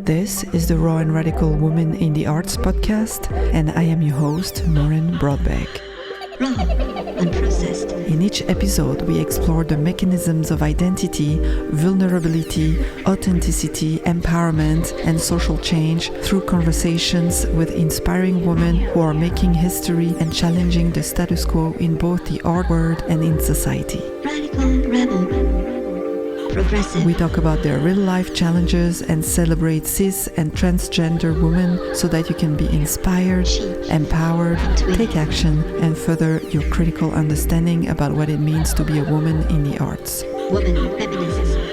This is the Raw and Radical Woman in the Arts podcast, and I am your host, Maureen Broadbeck. Raw, unprocessed. In each episode, we explore the mechanisms of identity, vulnerability, authenticity, empowerment, and social change through conversations with inspiring women who are making history and challenging the status quo in both the art world and in society. Radical, rebel, progressive. We talk about their real-life challenges and celebrate cis and transgender women so that you can be inspired, empowered, take action, and further your critical understanding about what it means to be a woman in the arts. Woman, feminism.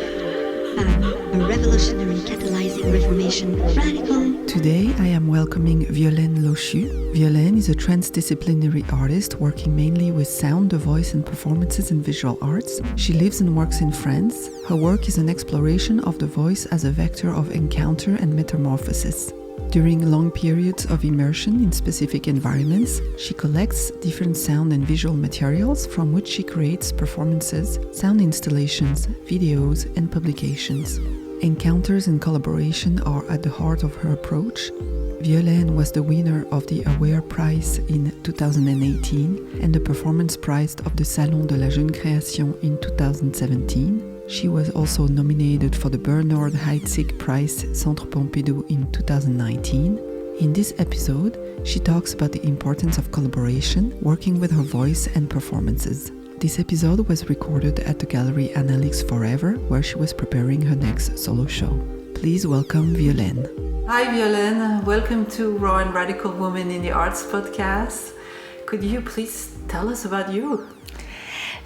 A revolutionary catalyzing reformation. Radical. Today, I am welcoming Violaine Lochu. Violaine is a transdisciplinary artist working mainly with sound, the voice, and performances in visual arts. She lives and works in France. Her work is an exploration of the voice as a vector of encounter and metamorphosis. During long periods of immersion in specific environments, she collects different sound and visual materials from which she creates performances, sound installations, videos, and publications. Encounters and collaboration are at the heart of her approach. Violaine was the winner of the Aware Prize in 2018 and the Performance Prize of the Salon de la Jeune Création in 2017. She was also nominated for the Bernard Heidsieck Prize Centre Pompidou in 2019. In this episode, she talks about the importance of collaboration, working with her voice and performances. This episode was recorded at the Galerie Analix Forever, where she was preparing her next solo show. Please welcome Violaine. Hi Violaine, welcome to Raw and Radical Woman in the Arts podcast. Could you please tell us about you?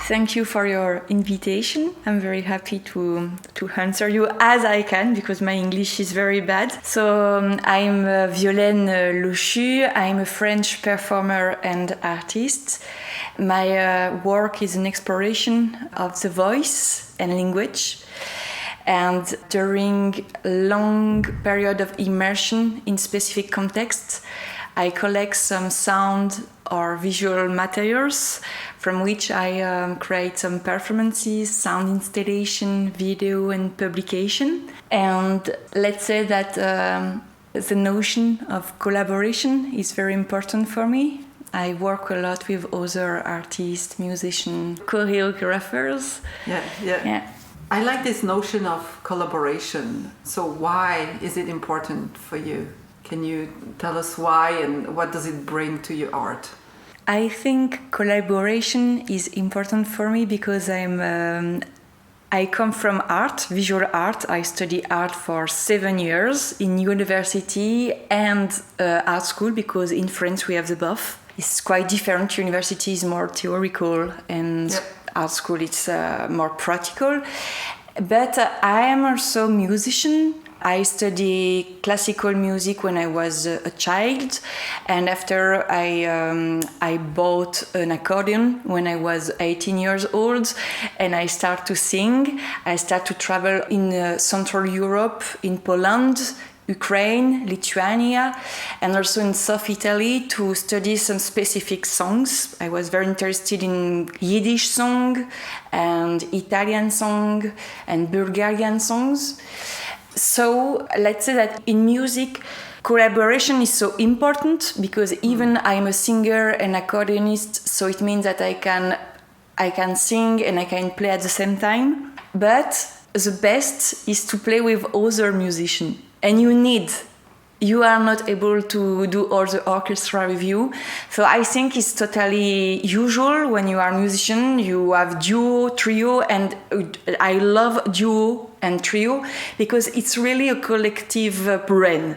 Thank you for your invitation. I'm very happy to answer you as I can because my English is very bad. So I'm Violaine Lochu. I'm a French performer and artist. My work is an exploration of the voice and language. And during a long period of immersion in specific contexts, I collect some sound or visual materials from which I create some performances, sound installation, video, and publication. And let's say that the notion of collaboration is very important for me. I work a lot with other artists, musicians, choreographers. Yeah. I like this notion of collaboration. So why is it important for you? Can you tell us why and what does it bring to your art? I think collaboration is important for me because I come from art, visual art. I study art for 7 years in university and art school because in France we have the both. It's quite different. University is more theoretical and art school it's more practical. But I am also a musician. I studied classical music when I was a child, and after I bought an accordion when I was 18 years old, and I start to sing. I start to travel in Central Europe, in Poland, Ukraine, Lithuania, and also in South Italy to study some specific songs. I was very interested in Yiddish song and Italian song and Bulgarian songs. So let's say that in music, collaboration is so important because even I'm a singer and accordionist, so it means that I can sing and I can play at the same time. But the best is to play with other musicians. And you are not able to do all the orchestra with you. So I think it's totally usual when you are a musician, you have duo, trio, and I love duo and trio because it's really a collective brain.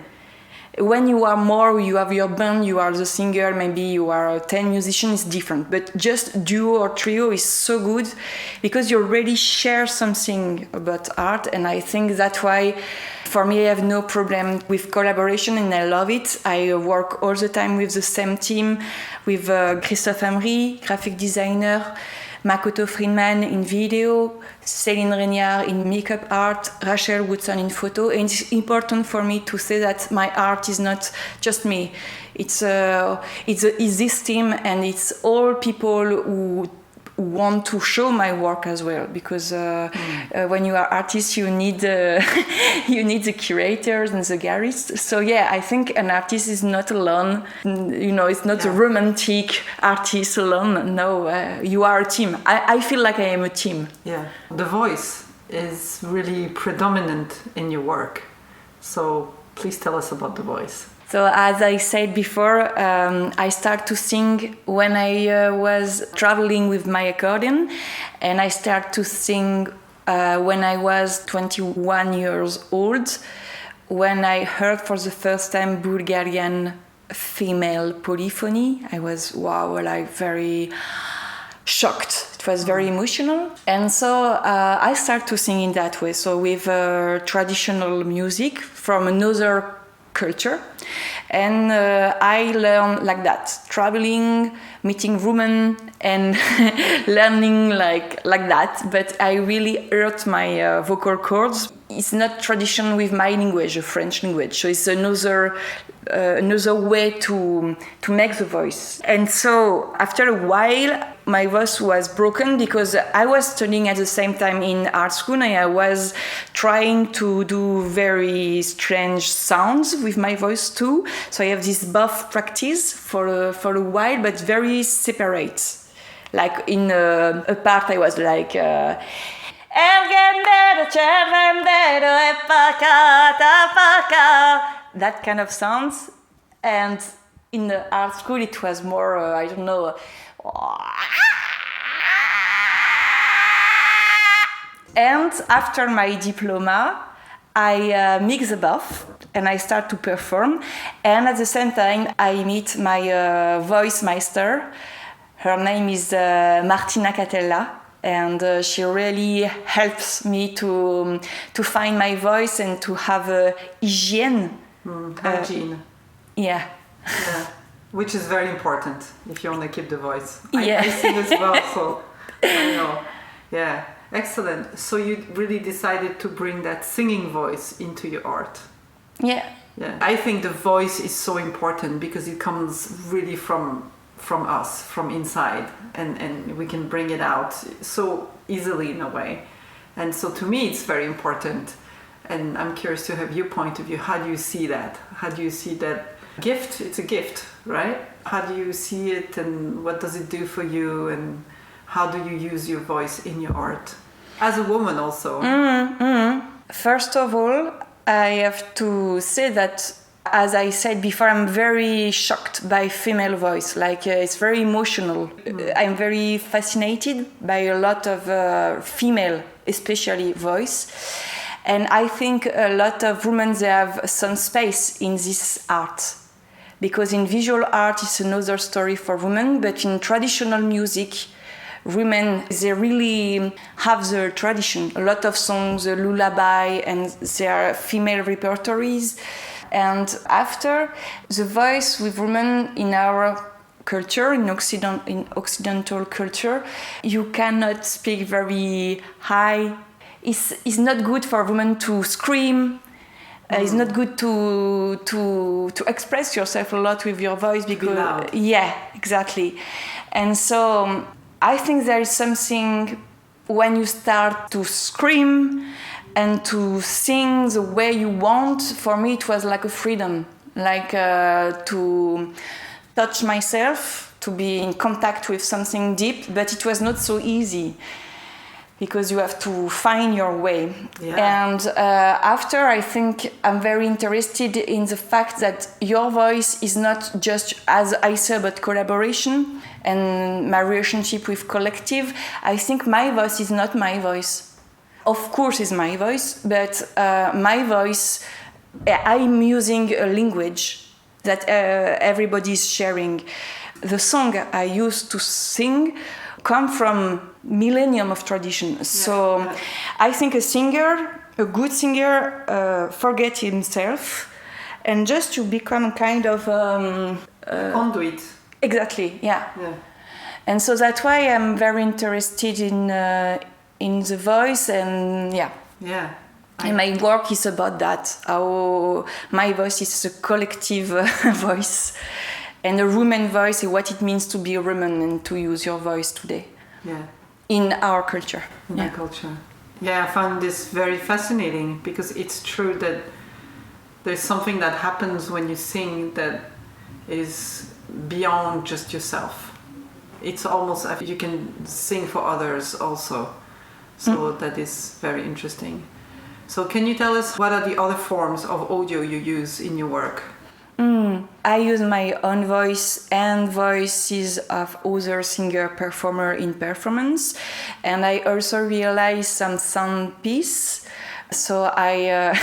When you are more, you have your band, you are the singer, maybe you are 10 musicians, it's different. But just duo or trio is so good because you already share something about art. And I think that's why, for me, I have no problem with collaboration and I love it. I work all the time with the same team, with Christophe Amry, graphic designer, Makoto Friedman in video, Céline Régnard in makeup art, Rachel Woodson in photo. And it's important for me to say that my art is not just me. It's this team and it's all people who want to show my work as well, because when you are artist, you need you need the curators and the galleries. So yeah, I think an artist is not alone. It's not a romantic artist alone. No, you are a team. I feel like I am a team. Yeah, the voice is really predominant in your work. So please tell us about the voice. So as I said before, I started to sing when I was traveling with my accordion, and I started to sing when I was 21 years old, when I heard for the first time Bulgarian female polyphony. I was, very shocked. It was very emotional. And so I started to sing in that way, so with traditional music from another culture, and I learned like that, traveling, meeting women, and learning like that. But I really hurt my vocal cords. It's not tradition with my language, a French language, so it's another way to make the voice. And so after a while, my voice was broken because I was studying at the same time in art school, and I was trying to do very strange sounds with my voice too. So I have this both practice for a while, but very separate. Like in a part, I was like. That kind of sounds, and in the art school it was more and after my diploma I mix the both and I start to perform, and at the same time I meet my voice master. Her name is Martina Catella. And she really helps me to find my voice and to have a hygiene. Hygiene. Yeah, which is very important if you want to keep the voice. Yeah. I sing as well, so I know. Yeah, excellent. So you really decided to bring that singing voice into your art. Yeah. I think the voice is so important because it comes really from us, from inside, and we can bring it out so easily in a way. And so to me it's very important, and I'm curious to have your point of view. How do you see that? How do you see that gift? It's a gift, right? How do you see it, and what does it do for you, and how do you use your voice in your art as a woman also? First of all, I have to say that, as I said before, I'm very shocked by female voice. It's very emotional. I'm very fascinated by a lot of female, especially voice. And I think a lot of women, they have some space in this art. Because in visual art, it's another story for women. But in traditional music, women, they really have their tradition. A lot of songs, the lullaby, and their female repertories. And after, the voice with women in our culture, in Occidental culture, you cannot speak very high. It's not good for women to scream. It's not good to express yourself a lot with your voice because yeah, exactly. And so I think there is something when you start to scream and to sing the way you want. For me, it was like a freedom, to touch myself, to be in contact with something deep, but it was not so easy because you have to find your way. Yeah. And after, I think I'm very interested in the fact that your voice is not just, as I said, about collaboration and my relationship with collective. I think my voice is not my voice. Of course, it's my voice, but my voice, I'm using a language that everybody is sharing. The song I used to sing come from millennium of tradition. So I think a good singer, forget himself and just to become kind of conduit. Exactly, yeah. And so that's why I'm very interested in the voice, and and my work is about that, how my voice is a collective voice, and a woman voice is what it means to be a woman and to use your voice today. Yeah. in our culture. In our culture. Yeah, I found this very fascinating because it's true that there's something that happens when you sing that is beyond just yourself. It's almost as if you can sing for others also. So that is very interesting. So can you tell us what are the other forms of audio you use in your work? I use my own voice and voices of other singer performer in performance, and I also realize some sound piece. So I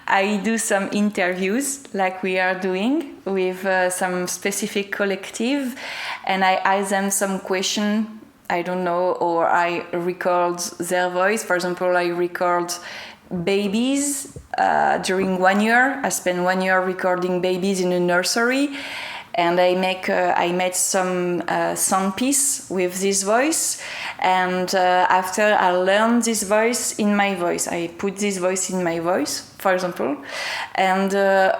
I do some interviews like we are doing with some specific collective, and I ask them some question. I don't know, or I record their voice. For example, I record babies during 1 year. I spent 1 year recording babies in a nursery, and I made some sound piece with this voice. And after I learned this voice in my voice, I put this voice in my voice, for example. And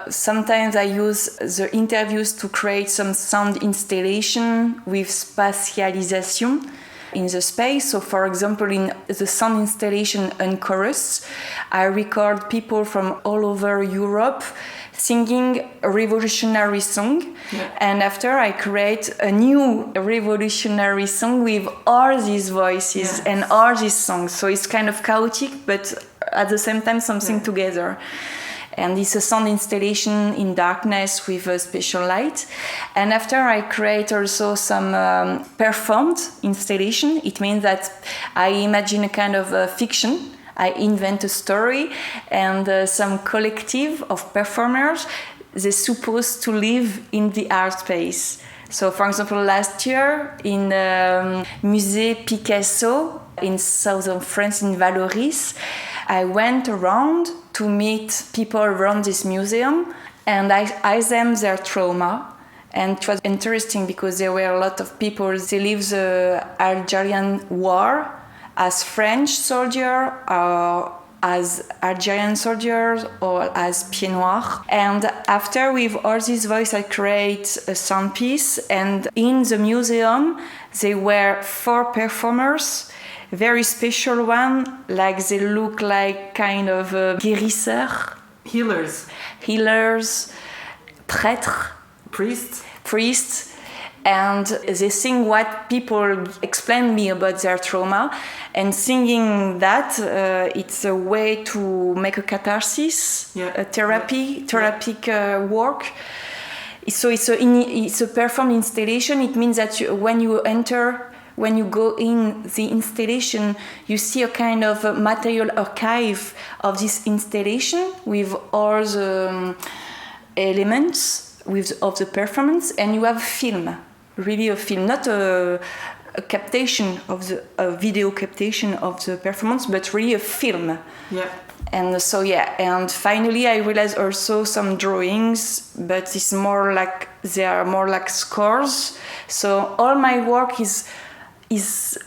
sometimes I use the interviews to create some sound installation with fascination in the space. So for example, in the sound installation and chorus, I record people from all over Europe singing a revolutionary song. And after I create a new revolutionary song with all these voices and all these songs. So it's kind of chaotic, but at the same time something together. And it's a sound installation in darkness with a special light. And after I create also some performed installation. It means that I imagine a kind of fiction. I invent a story, and some collective of performers, they're supposed to live in the art space. So for example, last year in Musée Picasso in southern France, in Valoris, I went around to meet people around this museum, and I asked them their trauma. And it was interesting because there were a lot of people, they lived the Algerian war as French soldiers, or as Algerian soldiers, or as pieds noirs. And after, with all this voice, I create a sound piece. And in the museum, there were 4 performers, very special one, like they look like kind of guérisseurs. Healers, prêtres. Priests. And they sing what people explain me about their trauma. And singing that, it's a way to make a catharsis, a therapeutic work. So it's a performed installation. It means that when you go in the installation, you see a kind of material archive of this installation with all the elements of the performance, and you have film. Really a film, not a captation of a video captation of the performance, but really a film. And so and finally I realized also some drawings, but they are more like scores. So all my work is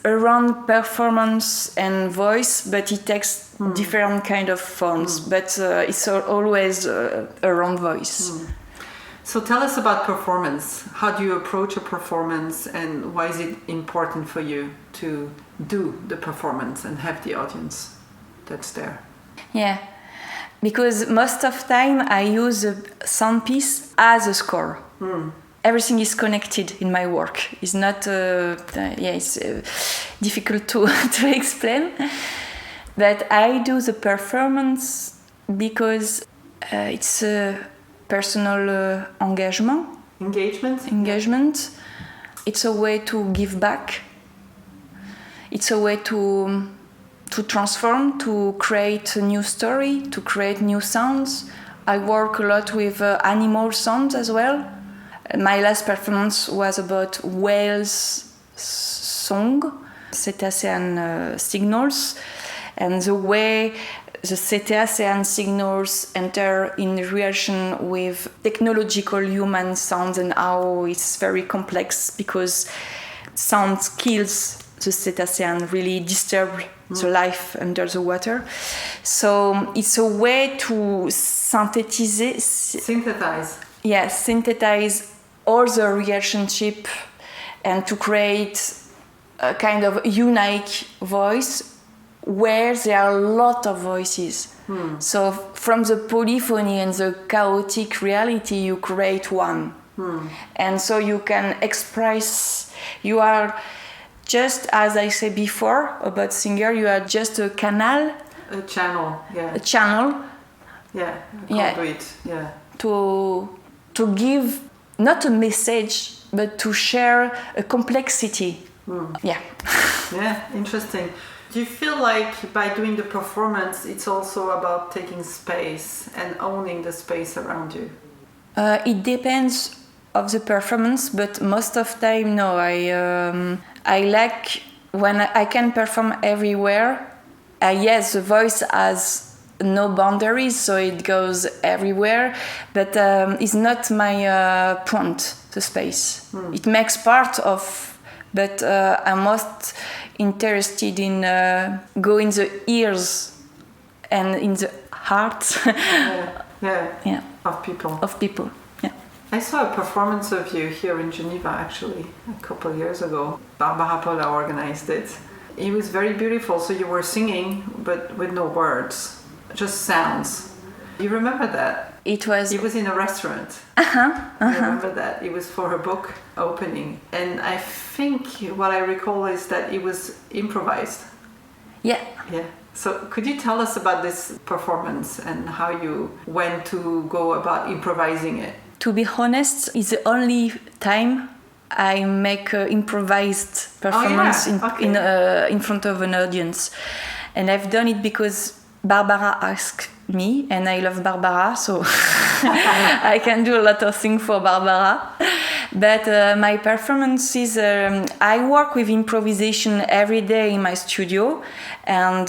around performance and voice, but it takes different kind of forms. But it's always around voice. So tell us about performance. How do you approach a performance, and why is it important for you to do the performance and have the audience that's there? Yeah, because most of time I use a sound piece as a score. Everything is connected in my work. It's not, it's difficult to explain. But I do the performance because it's a personal engagement. It's a way to give back. It's a way to transform, to create a new story, to create new sounds. I work a lot with animal sounds as well. My last performance was about whales' song, cetacean signals, and the way the cetacean signals enter in relation with technological human sounds, and how it's very complex because sound kills the cetacean, really disturb the life under the water. So it's a way to synthesize all the relationship and to create a kind of unique voice where there are a lot of voices. So from the polyphony and the chaotic reality, you create one. And so you can express, you are just, as I said before about singer, you are just a canal. A channel, yeah. A channel. Yeah, a conduit, yeah. To give not a message, but to share a complexity. Yeah. Yeah, interesting. Do you feel like by doing the performance, it's also about taking space and owning the space around you? It depends of the performance, but most of time, no. I like when I can perform everywhere. Yes, the voice has no boundaries, so it goes everywhere, but it's not my point, the space. It makes part of, but I'm most interested in go in the ears and in the heart of people. Yeah. I saw a performance of you here in Geneva actually a couple of years ago. MblaHah organized it. It was very beautiful. So you were singing but with no words, just sounds. You remember that? It was in a restaurant. I remember that. It was for her book opening. And I think what I recall is that it was improvised. Yeah. Yeah. So could you tell us about this performance and how you went to go about improvising it? To be honest, it's the only time I make an improvised performance in front of an audience. And I've done it because Barbara asked me, and I love Barbara, so I can do a lot of things for Barbara. But my performances, I work with improvisation every day in my studio, and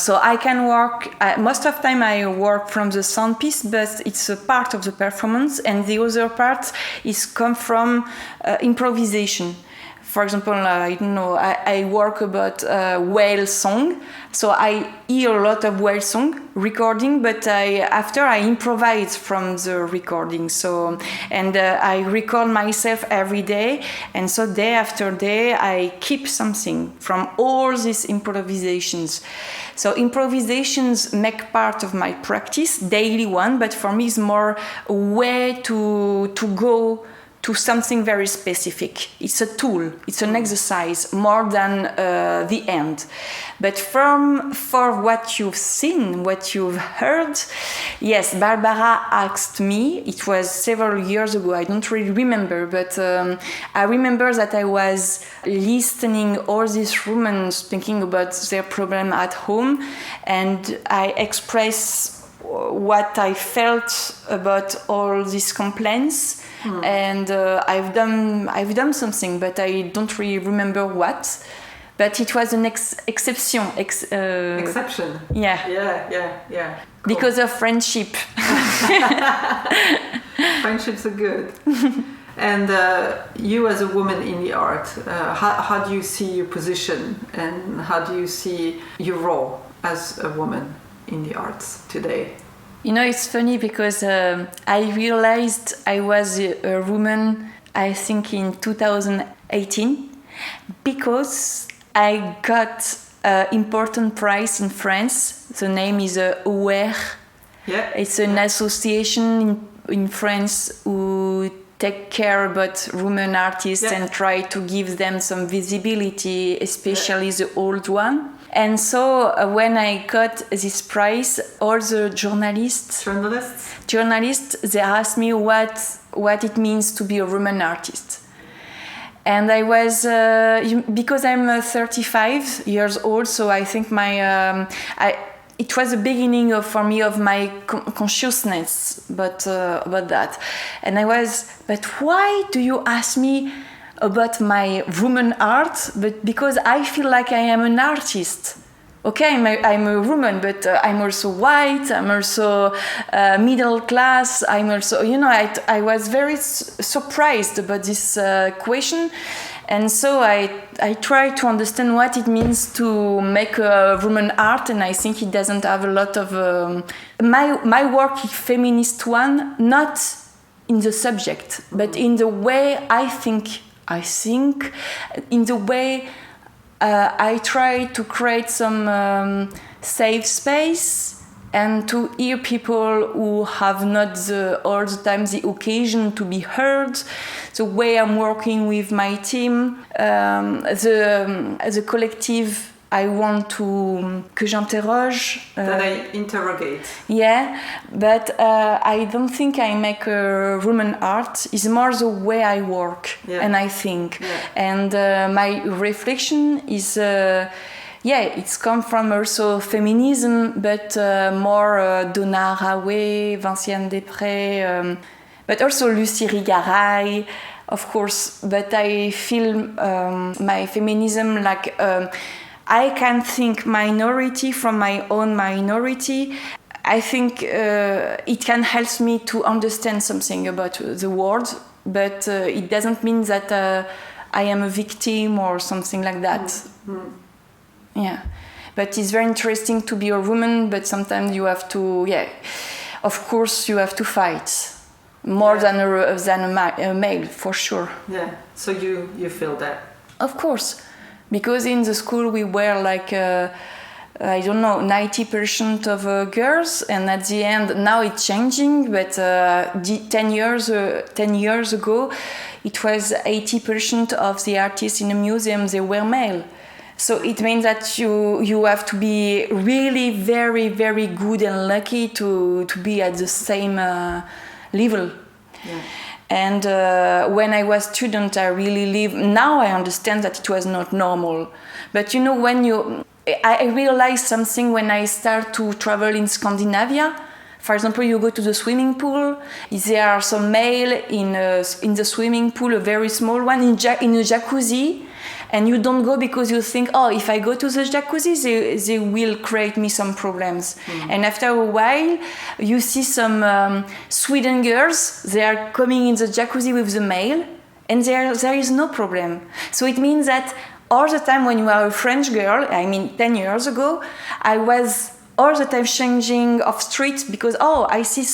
so I can work, most of the time I work from the sound piece, but it's a part of the performance, and the other part is come from improvisation. For example, I work about whale song, so I hear a lot of whale song recording, but after I improvise from the recording. So, and I record myself every day, and so day after day I keep something from all these improvisations. So improvisations make part of my practice, daily one, but for me it's more a way to go to something very specific. It's a tool, it's an exercise more than the end. But for what you've seen, what you've heard, yes, Barbara asked me, it was several years ago, I don't really remember, but I remember that I was listening all these women speaking about their problem at home, and I expressed what I felt about all these complaints. And I've done something, but I don't really remember what. But it was an exception. Exception. Yeah. Yeah. Cool. Because of friendship. Friendships are good. And you as a woman in the art, how do you see your position, and how do you see your role as a woman in the arts today? You know, it's funny because I realized I was a woman, I think in 2018, because I got an important prize in France. The name is AWARE. Yeah. It's an association in France who take care about women artists and try to give them some visibility, especially the old one. And so when I got this prize, all the journalists, they asked me what it means to be a woman artist. And I was, because I'm 35 years old, so I think it was the beginning for me of my consciousness about that. And I was, but why do you ask me about my woman art? But because I feel like I am an artist. Okay, I'm a woman, but I'm also white, I'm also middle class, I'm also, I was very surprised about this question. And so I try to understand what it means to make a woman art, and I think it doesn't have a lot of... My work is feminist one, not in the subject, but in the way I think, in the way I try to create some safe space and to hear people who have not all the time the occasion to be heard. The way I'm working with my team, the collective, I want que j'interroge. That I interrogate. Yeah, but I don't think I make Roman art. It's more the way I work and I think. Yeah. And my reflection is, it's come from also feminism, but more Donna Haraway, Vinciane Després, but also Lucie Rigaray, of course. But I feel my feminism like I can think minority from my own minority. I think it can help me to understand something about the world, but it doesn't mean that I am a victim or something like that. Mm-hmm. Yeah, but it's very interesting to be a woman, but sometimes you have to, of course you have to fight more than a male, for sure. Yeah, so you feel that? Of course. Because in the school we were like, 90% of girls, and at the end, now it's changing, but 10 years ago, it was 80% of the artists in the museum, they were male. So it means that you have to be really very, very good and lucky to be at the same level. Yeah. And when I was student, I really lived. Now I understand that it was not normal. But I realized something when I start to travel in Scandinavia. For example, you go to the swimming pool. There are some male in the swimming pool, a very small one in a jacuzzi. And you don't go because you think, if I go to the jacuzzi, they will create me some problems. Mm. And after a while, you see some Sweden girls, they are coming in the jacuzzi with the male, and there is no problem. So it means that all the time when you are a French girl, 10 years ago, I was all the time changing of streets because, I see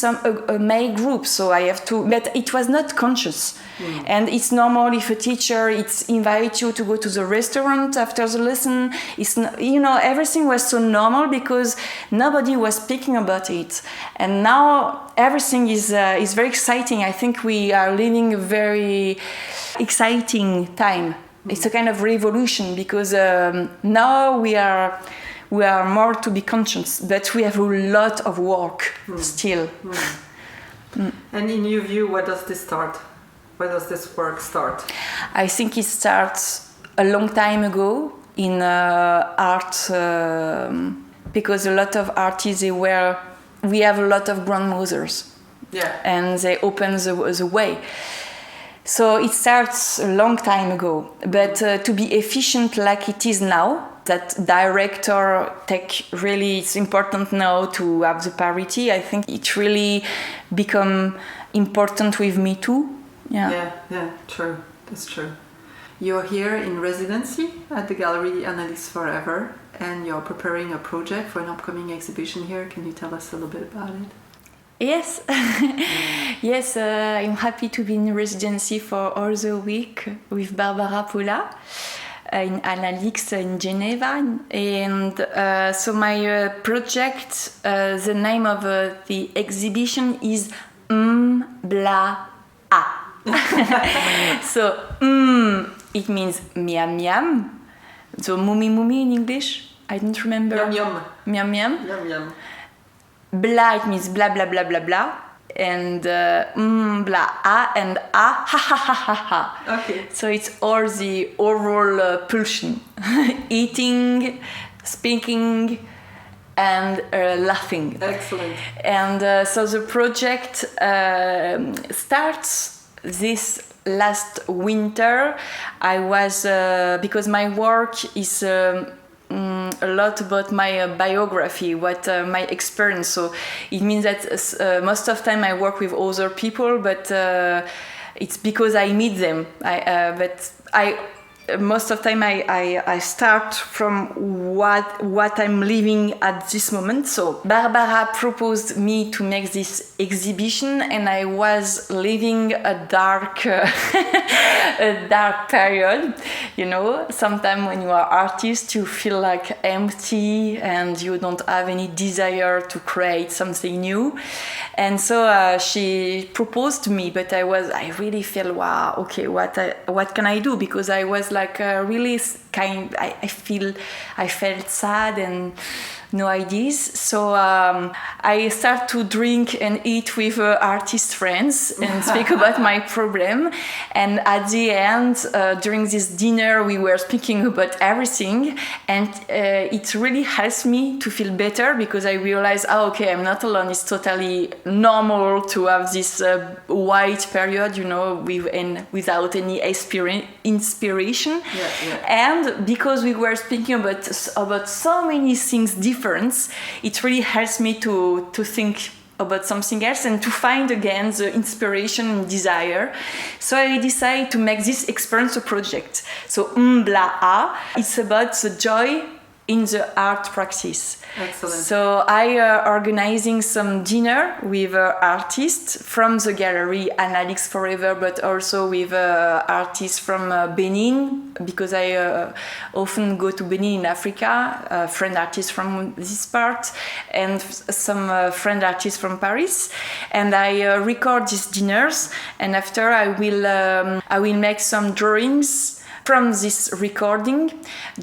a male group, so I have to, but it was not conscious. Mm. And it's normal if a teacher invites you to go to the restaurant after the lesson. It's everything was so normal because nobody was speaking about it. And now everything is very exciting. I think we are living a very exciting time. Mm. It's a kind of revolution because now we are more to be conscious, but we have a lot of work still. Mm. Mm. And in your view, where does this start? Where does this work start? I think it starts a long time ago in art, because a lot of artists, we have a lot of grandmothers. Yeah. And they open the way. So it starts a long time ago. But to be efficient like it is now, that director it's important now to have the parity. I think it really become important with me too. Yeah, true. That's true. You're here in residency at the Galerie Analix Forever, and you're preparing a project for an upcoming exhibition here. Can you tell us a little bit about it? Yes. Yes, I'm happy to be in residency for all the week with Barbara Paula in Analix in Geneva. And so my project, the name of the exhibition is MblaHah. So it means miam miam. So mumi mumi in English. I don't remember. Yum yum. Miam miam. Yum yum. Blah, it means blah blah blah blah blah. And MblaHah and ha ha ha ha ha. Okay. So it's all the oral pulsion, eating, speaking, and laughing. Excellent. And so the project starts this last winter. I was because my work is a lot about my biography, my experience. So it means that most of the time I work with other people, but it's because I meet them. But I most of the time I start from what I'm living at this moment. So Barbara proposed me to make this exhibition, and I was living a dark period. You know, sometimes when you are artist, you feel like empty and you don't have any desire to create something new. And so she proposed to me, but I really felt, wow, okay, what can I do? Because I was like really I felt sad and no ideas. So I start to drink and eat with artist friends and speak about my problem. And at the end, during this dinner, we were speaking about everything. And it really helps me to feel better, because I realized, okay, I'm not alone. It's totally normal to have this white period, you know, without any inspiration. And because we were speaking about so many things different, it really helps me to think about something else and to find again the inspiration and desire. So I decided to make this experience a project. So MblaHah, it's about the joy in the art practice. Excellent. So I organizing some dinner with artists from the Galerie Analix Forever, but also with artists from Benin, because I often go to Benin in Africa, friend artists from this part, and some friend artists from Paris. And I record these dinners, and after I will make some drawings from this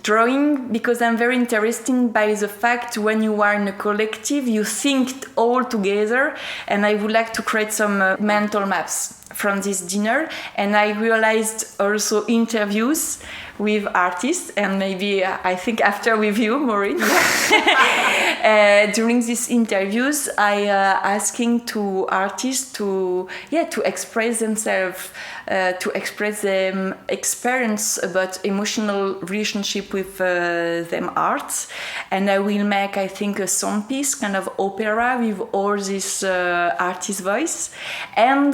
drawing, because I'm very interested by the fact when you are in a collective, you think all together, and I would like to create some mental maps from this dinner. And I realized also interviews with artists, and maybe I think after with you, Maureen. During these interviews, I asking to artists to express themselves, to express them experience about emotional relationship with them arts. And I will make, I think, a song piece, kind of opera with all this artist voice. And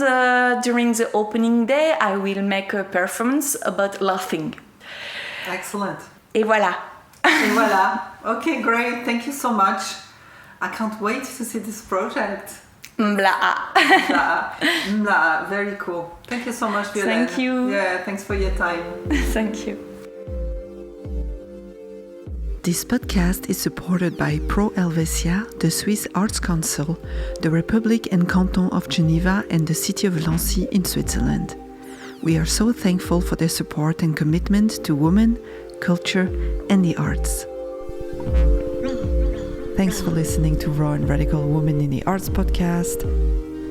during the opening day, I will make a performance about laughing. Excellent. Et voilà. Et voilà. Okay, great. Thank you so much. I can't wait to see this project. MblaHah. MblaHah. Very cool. Thank you so much, Violaine. Thank you. Yeah, thanks for your time. Thank you. This podcast is supported by Pro Helvetia, the Swiss Arts Council, the Republic and Canton of Geneva, and the city of Nancy in Switzerland. We are so thankful for their support and commitment to women, culture, and the arts. Thanks for listening to Raw and Radical Women in the Arts podcast.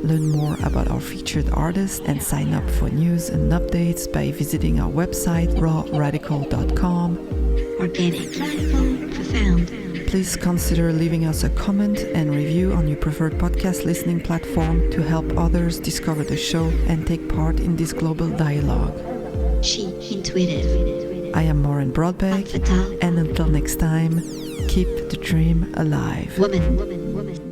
Learn more about our featured artists and sign up for news and updates by visiting our website rawradical.com. Organic, radical, profound. Please consider leaving us a comment and review on your preferred podcast listening platform to help others discover the show and take part in this global dialogue. She, intuitive. I am Maureen Broadbeck, Fatal. and until next time, keep the dream alive. Woman.